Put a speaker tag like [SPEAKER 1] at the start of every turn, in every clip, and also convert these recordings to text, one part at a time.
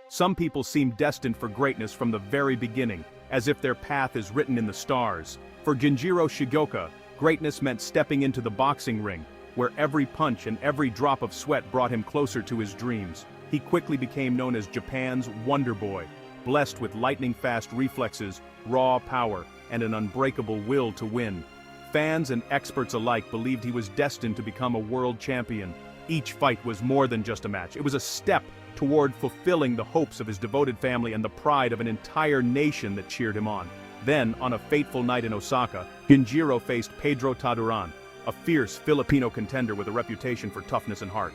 [SPEAKER 1] Some people seem destined for greatness from the very beginning, as if their path is written in the stars. For Ginjiro Shigeoka, greatness meant stepping into the boxing ring, where every punch and every drop of sweat brought him closer to his dreams. He quickly became known as Japan's Wonder Boy, blessed with lightning-fast reflexes, raw power, and an unbreakable will to win. Fans and experts alike believed he was destined to become a world champion. Each fight was more than just a match. It was a step toward fulfilling the hopes of his devoted family and the pride of an entire nation that cheered him on. Then, on a fateful night in Osaka, Ginjiro faced Pedro Taduran, a fierce Filipino contender with a reputation for toughness and heart.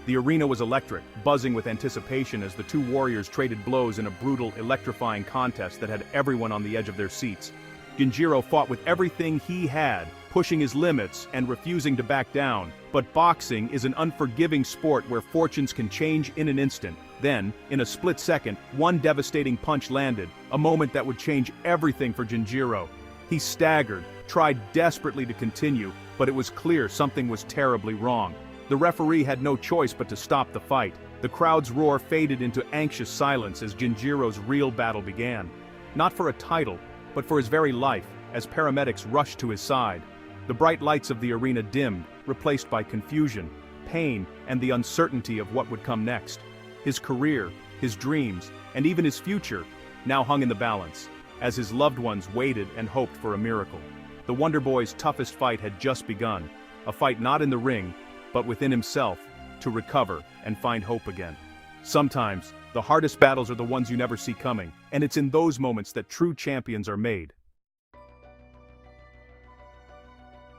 [SPEAKER 1] The arena was electric, buzzing with anticipation as the two warriors traded blows in a brutal, electrifying contest that had everyone on the edge of their seats. Ginjiro fought with everything he had, pushing his limits and refusing to back down. But boxing is an unforgiving sport where fortunes can change in an instant. Then, in a split second, one devastating punch landed, a moment that would change everything for Ginjiro. He staggered, tried desperately to continue, but it was clear something was terribly wrong. The referee had no choice but to stop the fight. The crowd's roar faded into anxious silence as Ginjiro's real battle began. Not for a title, but for his very life, as paramedics rushed to his side. The bright lights of the arena dimmed, replaced by confusion, pain, and the uncertainty of what would come next. His career, his dreams, and even his future now hung in the balance, as his loved ones waited and hoped for a miracle. The Wonder Boy's toughest fight had just begun, a fight not in the ring, but within himself, to recover and find hope again. Sometimes, the hardest battles are the ones you never see coming, and it's in those moments that true champions are made.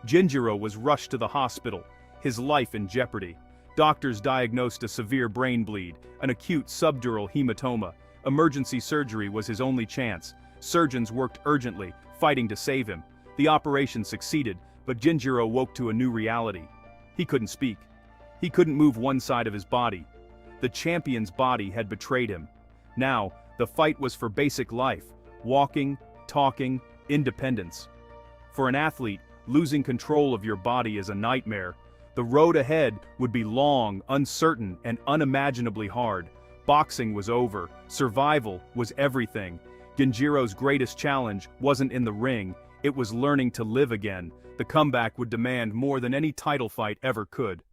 [SPEAKER 1] Ginjiro was rushed to the hospital, his life in jeopardy. Doctors diagnosed a severe brain bleed, an acute subdural hematoma. Emergency surgery was his only chance. Surgeons worked urgently, fighting to save him. The operation succeeded, but Ginjiro woke to a new reality. He couldn't speak. He couldn't move one side of his body. The champion's body had betrayed him. Now, the fight was for basic life: walking, talking, independence. For an athlete, losing control of your body is a nightmare. The road ahead would be long, uncertain, and unimaginably hard. Boxing was over. Survival was everything. Ginjiro's greatest challenge wasn't in the ring, it was learning to live again. The comeback would demand more than any title fight ever could.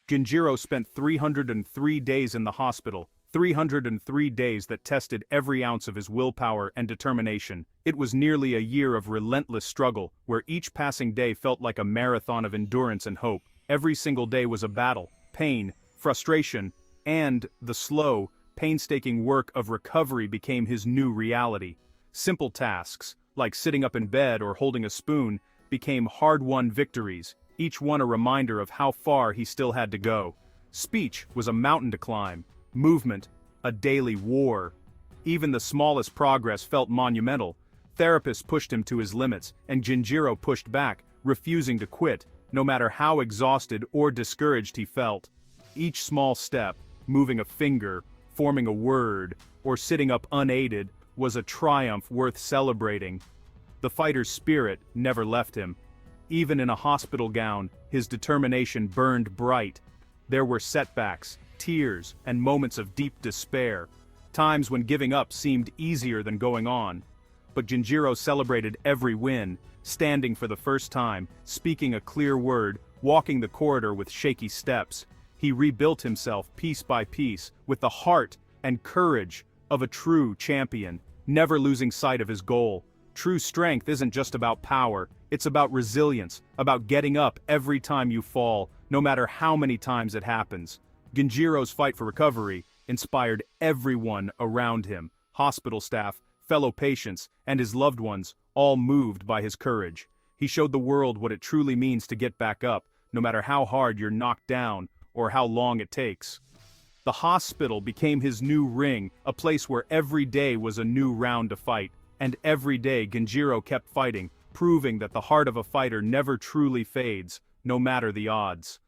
[SPEAKER 1] Ginjiro spent 303 days in the hospital, 303 days that tested every ounce of his willpower and determination. It was nearly a year of relentless struggle, where each passing day felt like a marathon of endurance and hope. Every single day was a battle, pain, frustration, and the slow, painstaking work of recovery became his new reality. Simple tasks, like sitting up in bed or holding a spoon, became hard-won victories, each one a reminder of how far he still had to go. Speech was a mountain to climb, movement, a daily war. Even the smallest progress felt monumental. Therapists pushed him to his limits, and Ginjiro pushed back, refusing to quit, no matter how exhausted or discouraged he felt. Each small step, moving a finger, forming a word, or sitting up unaided, was a triumph worth celebrating. The fighter's spirit never left him. Even in a hospital gown, his determination burned bright. There were setbacks, tears, and moments of deep despair, times when giving up seemed easier than going on. But Ginjiro celebrated every win, standing for the first time, speaking a clear word, walking the corridor with shaky steps. He rebuilt himself piece by piece, with the heart and courage of a true champion, never losing sight of his goal. True strength isn't just about power, it's about resilience, about getting up every time you fall, no matter how many times it happens. Ginjiro's fight for recovery inspired everyone around him, hospital staff, fellow patients, and his loved ones, all moved by his courage. He showed the world what it truly means to get back up, no matter how hard you're knocked down or how long it takes. The hospital became his new ring, a place where every day was a new round to fight. And every day Ginjiro kept fighting, proving that the heart of a fighter never truly fades, no matter the odds.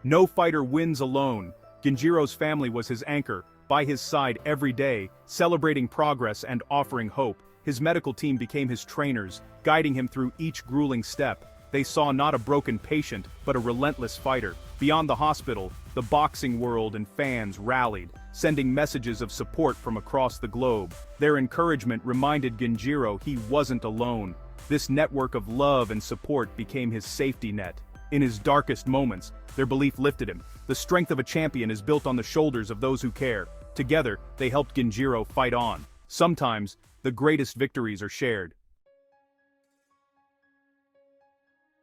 [SPEAKER 1] No fighter wins alone. Ginjiro's family was his anchor, by his side every day, celebrating progress and offering hope. His medical team became his trainers, guiding him through each grueling step. they saw not a broken patient, but a relentless fighter. Beyond the hospital, the boxing world and fans rallied, sending messages of support from across the globe. Their encouragement reminded Ginjiro he wasn't alone. This network of love and support became his safety net. In his darkest moments, their belief lifted him. The strength of a champion is built on the shoulders of those who care. Together, they helped Ginjiro fight on. Sometimes, the greatest victories are shared.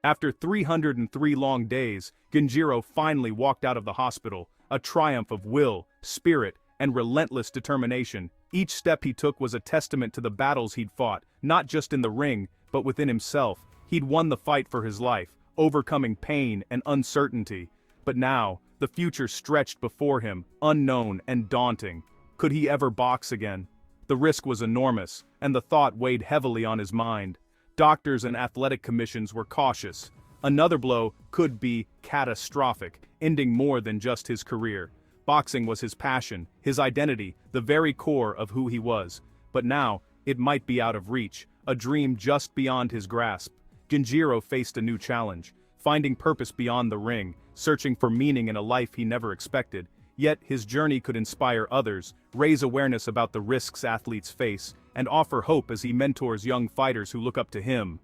[SPEAKER 1] After 303 long days, Ginjiro finally walked out of the hospital, a triumph of will, spirit, and relentless determination. Each step he took was a testament to the battles he'd fought, not just in the ring, but within himself. He'd won the fight for his life, overcoming pain and uncertainty. But now, the future stretched before him, unknown and daunting. Could he ever box again? The risk was enormous, and the thought weighed heavily on his mind. Doctors and athletic commissions were cautious. Another blow could be catastrophic, ending more than just his career. Boxing was his passion, his identity, the very core of who he was. But now, it might be out of reach, a dream just beyond his grasp. Ginjiro faced a new challenge, finding purpose beyond the ring, searching for meaning in a life he never expected. Yet his journey could inspire others, raise awareness about the risks athletes face, and offer hope as he mentors young fighters who look up to him.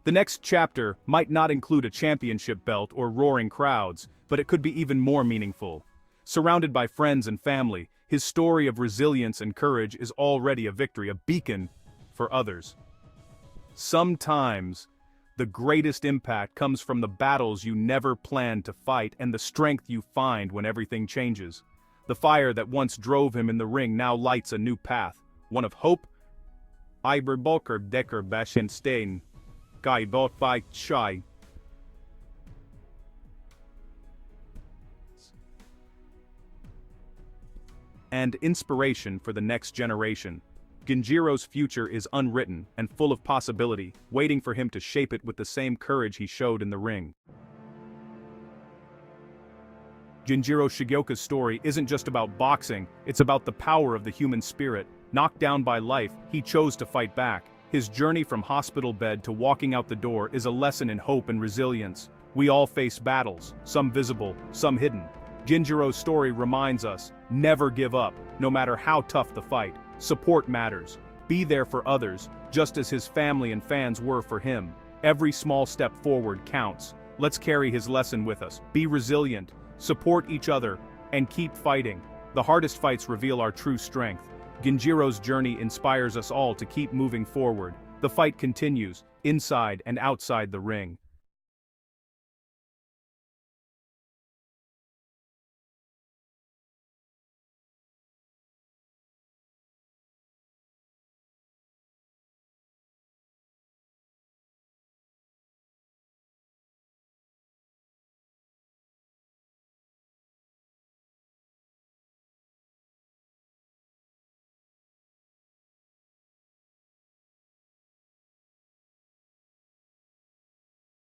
[SPEAKER 1] The next chapter might not include a championship belt or roaring crowds, but it could be even more meaningful. Surrounded by friends and family, his story of resilience and courage is already a victory, a beacon for others. Sometimes, the greatest impact comes from the battles you never planned to fight and the strength you find when everything changes. The fire that once drove him in the ring now lights a new path, one of hope. Iberbolker Decker Bashenstein. Guy bought by Chai. And inspiration for the next generation. Ginjiro's future is unwritten and full of possibility, waiting for him to shape it with the same courage he showed in the ring. Ginjiro Shigeoka's story isn't just about boxing, it's about the power of the human spirit. Knocked down by life, he chose to fight back. His journey from hospital bed to walking out the door is a lesson in hope and resilience. We all face battles, some visible, some hidden. Ginjiro's story reminds us, never give up, no matter how tough the fight. Support matters. Be there for others, just as his family and fans were for him. Every small step forward counts. Let's carry his lesson with us. Be resilient, support each other, and keep fighting. The hardest fights reveal our true strength. Ginjiro's journey inspires us all to keep moving forward. The fight continues, inside and outside the ring.